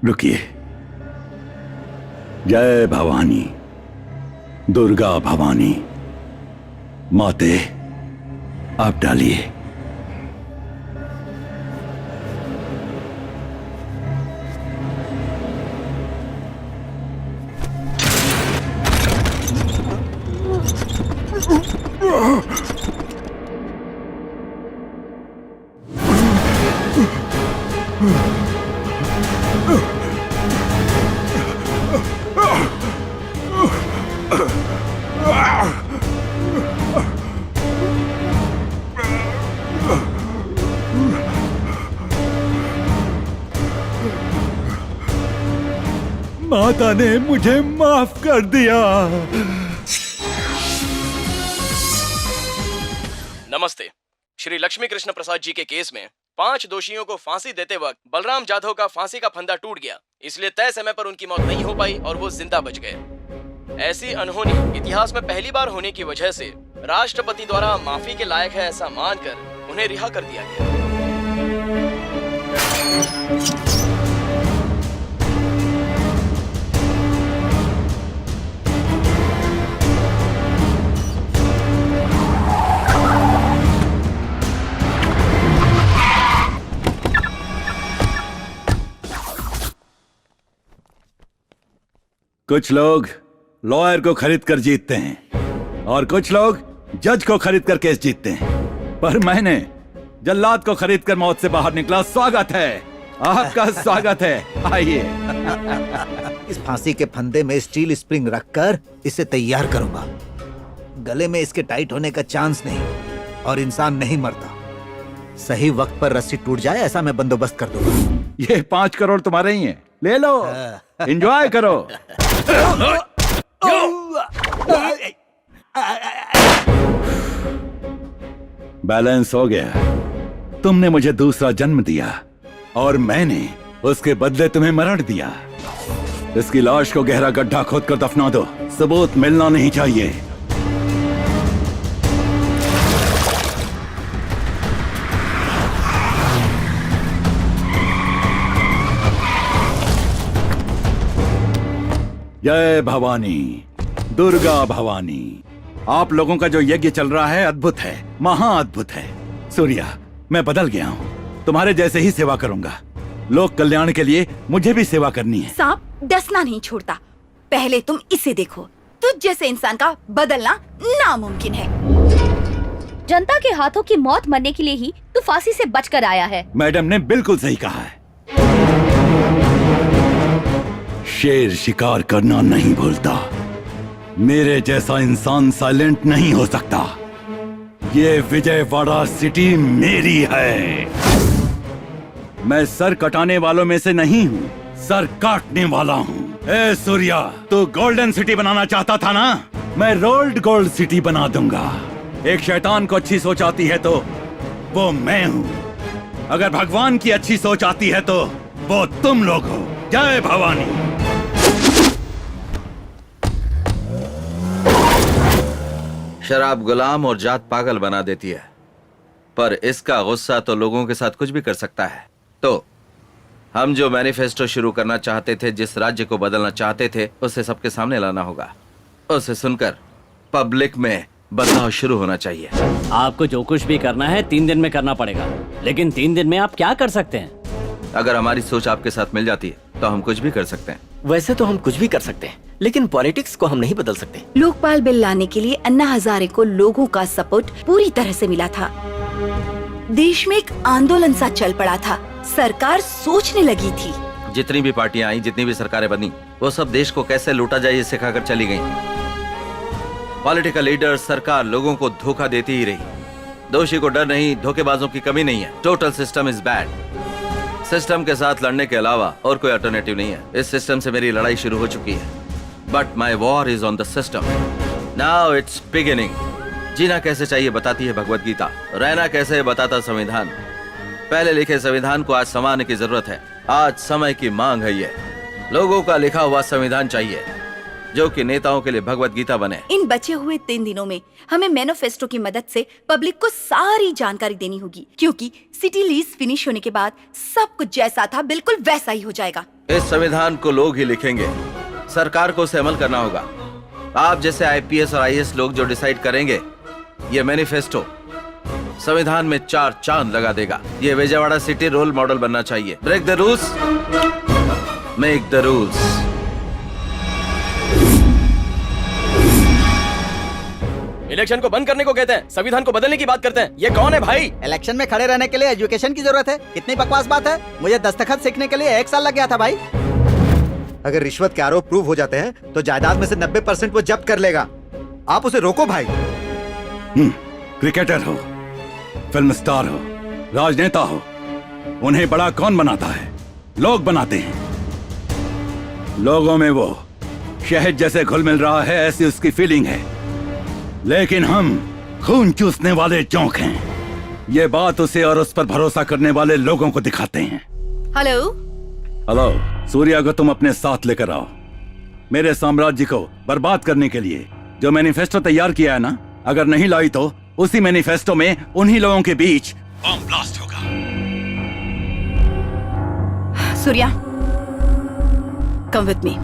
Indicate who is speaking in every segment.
Speaker 1: रुकिए। जय भवानी, दुर्गा भवानी, माते आप डालिए। माता ने मुझे माफ कर दिया।
Speaker 2: नमस्ते। श्री लक्ष्मी कृष्ण प्रसाद जी के केस में 5 दोषियों को फांसी देते वक्त बलराम जाधव का फांसी का फंदा टूट गया, इसलिए तय समय पर उनकी मौत नहीं हो पाई और वो जिंदा बच गए। ऐसी अनहोनी इतिहास में पहली बार होने की वजह से राष्ट्रपति द्वारा माफी के लायक है ऐसा मानकर उन्हें रिहा कर दिया गया।
Speaker 1: कुछ लोग लॉयर को खरीद कर जीतते हैं और कुछ लोग जज को खरीद कर केस जीतते हैं, पर मैंने जल्लाद को खरीद कर मौत से बाहर निकला। स्वागत है आपका, स्वागत है, आइए।
Speaker 3: इस फांसी के फंदे में स्टील स्प्रिंग रखकर इसे तैयार करूंगा। गले में इसके टाइट होने का चांस नहीं और इंसान नहीं मरता। सही वक्त पर रस्सी टूट जाए ऐसा मैं बंदोबस्त कर दूंगा।
Speaker 1: ये 5 करोड़ तुम्हारे ही हैं, ले लो, एंजॉय करो। बैलेंस हो गया। तुमने मुझे दूसरा जन्म दिया और मैंने उसके बदले तुम्हें मरण दिया। इसकी लाश को गहरा गड्ढा खोदकर दफना दो, सबूत मिलना नहीं चाहिए। जय भवानी, दुर्गा भवानी। आप लोगों का जो यज्ञ चल रहा है अद्भुत है, महाअद्भुत है। सूर्या, मैं बदल गया हूँ, तुम्हारे जैसे ही सेवा करूंगा। लोक कल्याण के लिए मुझे भी सेवा करनी है।
Speaker 4: सांप डसना नहीं छोड़ता, पहले तुम इसे देखो। तुझ जैसे इंसान का बदलना नामुमकिन है।
Speaker 5: जनता के हाथों की मौत मरने के लिए ही तू फांसी से बचकर आया है।
Speaker 1: मैडम ने बिल्कुल सही कहा है। शेर शिकार करना नहीं भूलता। मेरे जैसा इंसान साइलेंट नहीं हो सकता। ये विजयवाड़ा सिटी मेरी है। मैं सर कटाने वालों में से नहीं हूँ, सर काटने वाला हूँ। ए सूर्या, तू गोल्डन सिटी बनाना चाहता था ना? मैं रोल्ड गोल्ड सिटी बना दूंगा। एक शैतान को अच्छी सोच आती है तो वो मैं हूँ। अगर भगवान की अच्छी सोच आती है तो वो तुम लोग हो। जय भवानी।
Speaker 6: शराब गुलाम और जात पागल बना देती है, पर इसका गुस्सा तो लोगों के साथ कुछ भी कर सकता है। तो हम जो मैनिफेस्टो शुरू करना चाहते थे, जिस राज्य को बदलना चाहते थे, उसे सबके सामने लाना होगा। उसे सुनकर पब्लिक में बदलाव शुरू होना चाहिए।
Speaker 7: आपको जो कुछ भी करना है 3 दिन में करना पड़ेगा, लेकिन 3 दिन में आप क्या कर सकते हैं?
Speaker 6: अगर हमारी सोच आपके साथ मिल जाती है तो हम कुछ भी कर सकते हैं।
Speaker 8: वैसे तो हम कुछ भी कर सकते हैं, लेकिन पॉलिटिक्स को हम नहीं बदल सकते।
Speaker 4: लोकपाल बिल लाने के लिए अन्ना हजारे को लोगों का सपोर्ट पूरी तरह से मिला था। देश में एक आंदोलन सा चल पड़ा था। सरकार सोचने लगी थी।
Speaker 6: जितनी भी पार्टियां आई, जितनी भी सरकारें बनी, वो सब देश को कैसे लूटा जाए ये सिखाकर चली गई। पॉलिटिकल लीडर, सरकार लोगों को धोखा देती ही रही। दोषी को डर नहीं, धोखेबाजों की कमी नहीं है। Total system is bad. System के साथ लड़ने के अलावा और कोई अल्टरनेटिव नहीं है। इस सिस्टम से मेरी लड़ाई शुरू हो चुकी है, but my war is on the system. Now it's beginning. जीना कैसे चाहिए बताती है भगवत गीता, रहना कैसे है बताता संविधान। पहले लिखे संविधान को आज संवारने की जरूरत है। आज समय की मांग है। ये लोगों का लिखा हुआ संविधान चाहिए। जो कि नेताओं के लिए भगवत गीता बने।
Speaker 4: इन बचे हुए 3 दिनों में हमें मैनिफेस्टो की मदद से पब्लिक को सारी जानकारी देनी होगी, क्योंकि सिटी लीज फिनिश होने के बाद सब कुछ जैसा था बिल्कुल वैसा ही हो जाएगा।
Speaker 6: इस संविधान को लोग ही लिखेंगे, सरकार को उसे अमल करना होगा। आप जैसे आईपीएस और आईएएस लोग जो डिसाइड करेंगे, ये मैनिफेस्टो संविधान में 4 चांद लगा देगा। ये विजयवाड़ा सिटी रोल मॉडल बनना चाहिए। Break the rules, make the rules.
Speaker 2: Election को बंद करने को कहते हैं, संविधान को बदलने की बात करते हैं। ये कौन है भाई?
Speaker 9: इलेक्शन में खड़े रहने के लिए एजुकेशन की जरूरत है। कितनी बकवास बात है। मुझे दस्तखत सीखने के लिए 1 साल लग गया था भाई।
Speaker 3: अगर रिश्वत के आरोप प्रूव हो जाते हैं तो जायदाद में से 90% वो जब्त कर लेगा। आप उसे रोको भाई।
Speaker 1: क्रिकेटर हो, फिल्म स्टार हो, राजनेता हो, उन्हें बड़ा कौन बनाता है? लोग बनाते हैं। लोगों में वो शहद जैसे घुल मिल रहा है, ऐसी उसकी फीलिंग है। लेकिन हम खून चूसने वाले जोंक हैं। ये बात उसे और उस पर भरोसा करने वाले लोगों को दिखाते हैं।
Speaker 4: हेलो,
Speaker 1: सूर्या को तुम अपने साथ लेकर आओ। मेरे साम्राज्य को बर्बाद करने के लिए जो मैनिफेस्टो तैयार किया है ना, अगर नहीं लाई तो उसी मैनिफेस्टो में उन्हीं लोगों के बीच बम ब्लास्ट होगा।
Speaker 4: Surya, come with me.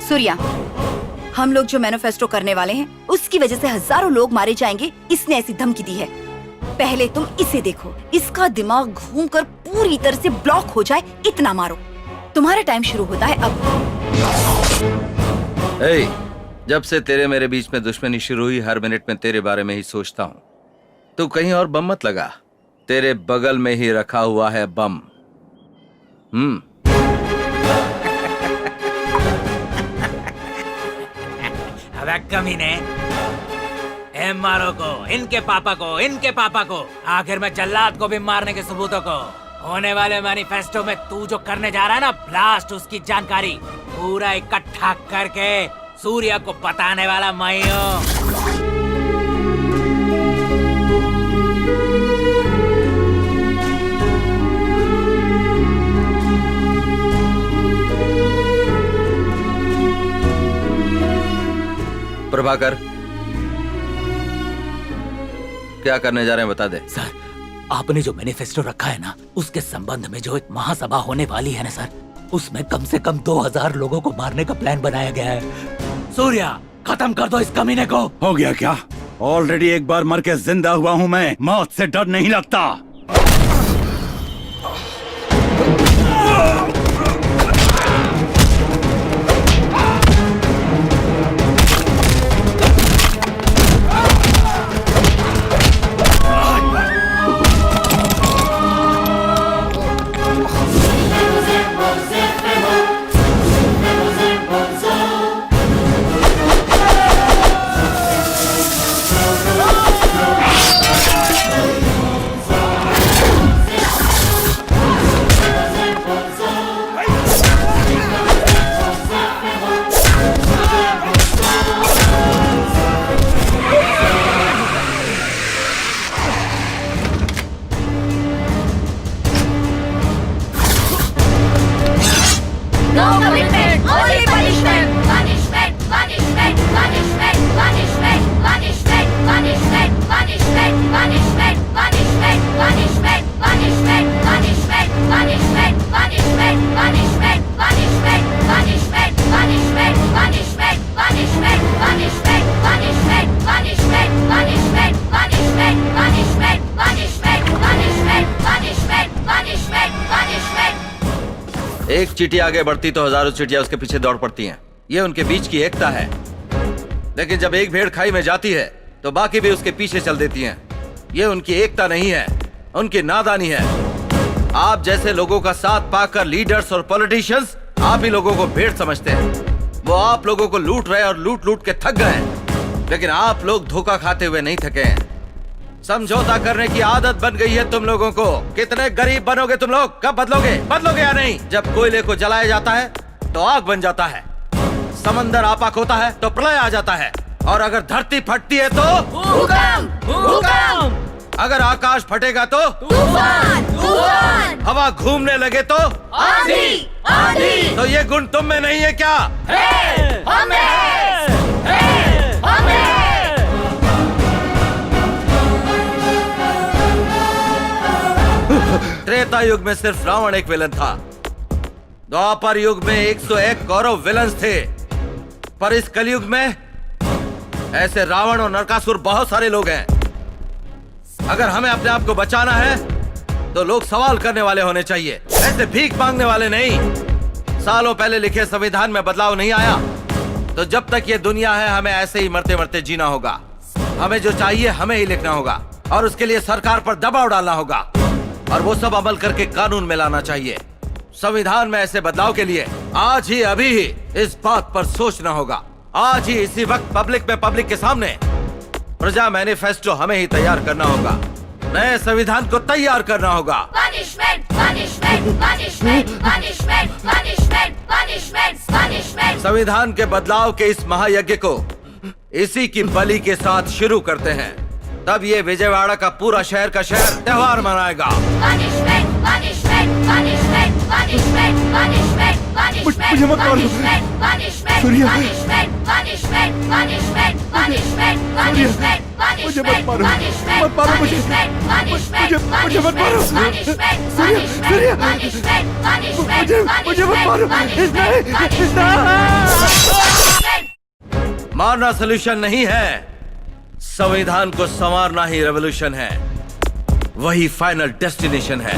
Speaker 4: Surya, हम लोग जो मैनिफेस्टो करने वाले हैं उसकी वजह से हजारों लोग मारे जाएंगे, इसने ऐसी धमकी दी है। पहले तुम इसे देखो, इसका दिमाग घूमकर पूरी तरह से ब्लॉक हो जाए, इतना मारो। तुम्हारा टाइम शुरू होता है अब।
Speaker 6: जब से तेरे मेरे बीच में दुश्मनी शुरू हुई, हर मिनट में तेरे बारे में ही सोचता हूँ। तू कहीं और बम मत लगा, तेरे बगल में ही रखा हुआ है बम।
Speaker 10: अबे कमीने, मारो को, इनके पापा को, आखिर में जल्लाद को भी मारने के सबूतों को। होने वाले मैनिफेस्टो में तू जो करने जा रहा है ना ब्लास्ट, उसकी जानकारी पूरा इकट्ठा करके सूर्या को बताने वाला मैं हूँ।
Speaker 6: प्रभाकर, क्या करने जा रहे हैं बता दे।
Speaker 10: सर, आपने जो मैनिफेस्टो रखा है ना, उसके संबंध में जो एक महासभा होने वाली है ना सर, उसमें कम से कम 2000 लोगों को मारने का प्लान बनाया गया है। सूर्या, खत्म कर दो इस कमीने को।
Speaker 1: हो गया क्या? ऑलरेडी एक बार मर के जिंदा हुआ हूँ मैं, मौत से डर नहीं लगता।
Speaker 6: एक चींटी आगे बढ़ती तो हजारों चींटियां उसके पीछे दौड़ पड़ती हैं। ये उनके बीच की एकता है। लेकिन जब एक भेड़ खाई में जाती है तो बाकी भी उसके पीछे चल देती हैं। ये उनकी एकता नहीं है, उनकी नादानी है। आप जैसे लोगों का साथ पाकर लीडर्स और पॉलिटिशियंस आप ही लोगों को भेड़ समझते हैं। वो आप लोगों को लूट रहे और लूट लूट के थक गए हैं। लेकिन आप लोग धोखा खाते हुए नहीं थके हैं। समझौता करने की आदत बन गई है तुम लोगों को। कितने गरीब बनोगे तुम लोग? कब बदलोगे? बदलोगे या नहीं? जब कोयले को जलाया जाता है तो आग बन जाता है, समंदर आपाक होता है तो प्रलय आ जाता है, और अगर धरती फटती है तो
Speaker 4: भूकंप, भूकंप,
Speaker 6: अगर आकाश फटेगा तो
Speaker 4: तूफान, तूफान,
Speaker 6: हवा घूमने लगे तो
Speaker 4: आंधी, आंधी,
Speaker 6: तो ये गुण तुम में नहीं है क्या? त्रेता युग में सिर्फ रावण एक विलन था, द्वापर युग में 101 कौरव विलन्स थे, पर इस कलयुग में ऐसे रावण और नरकासुर बहुत सारे लोग हैं। अगर हमें अपने आप को बचाना है तो लोग सवाल करने वाले होने चाहिए, ऐसे भीख मांगने वाले नहीं। सालों पहले लिखे संविधान में बदलाव नहीं आया तो जब तक ये दुनिया है हमें ऐसे ही मरते मरते जीना होगा। हमें जो चाहिए हमें ही लिखना होगा और उसके लिए सरकार पर दबाव डालना होगा और वो सब अमल करके कानून में लाना चाहिए। संविधान में ऐसे बदलाव के लिए आज ही अभी ही इस बात पर सोचना होगा। आज ही इसी वक्त पब्लिक के सामने प्रजा मैनिफेस्टो हमें ही तैयार करना होगा, नए संविधान को तैयार करना होगा।
Speaker 4: Punishment, punishment, punishment, punishment, punishment, punishment, punishment.
Speaker 6: संविधान के बदलाव के इस महायज्ञ को इसी की बलि के साथ शुरू करते हैं, तब ये विजयवाड़ा का पूरा शहर का शहर त्योहार मनाएगा।
Speaker 4: Punishment, punishment, punishment, punishment, punishment, punishment,
Speaker 1: मुझे मत मारो।
Speaker 4: punishment, punishment,
Speaker 1: Surya.
Speaker 4: punishment, punishment, punishment, punishment, punishment,
Speaker 1: मुझे मत
Speaker 4: punishment,
Speaker 1: मारो।
Speaker 4: punishment,
Speaker 1: मत मारो मुझे।
Speaker 4: punishment, punishment,
Speaker 1: मुझे मत मारो।
Speaker 4: punishment,
Speaker 1: Surya,
Speaker 4: punishment,
Speaker 1: Surya.
Speaker 4: punishment, punishment,
Speaker 1: मुझे मत मारो।
Speaker 4: punishment, punishment.
Speaker 6: मारना सोल्यूशन नहीं है, संविधान को संवारना ही रेवोल्यूशन है, वही फाइनल डेस्टिनेशन है।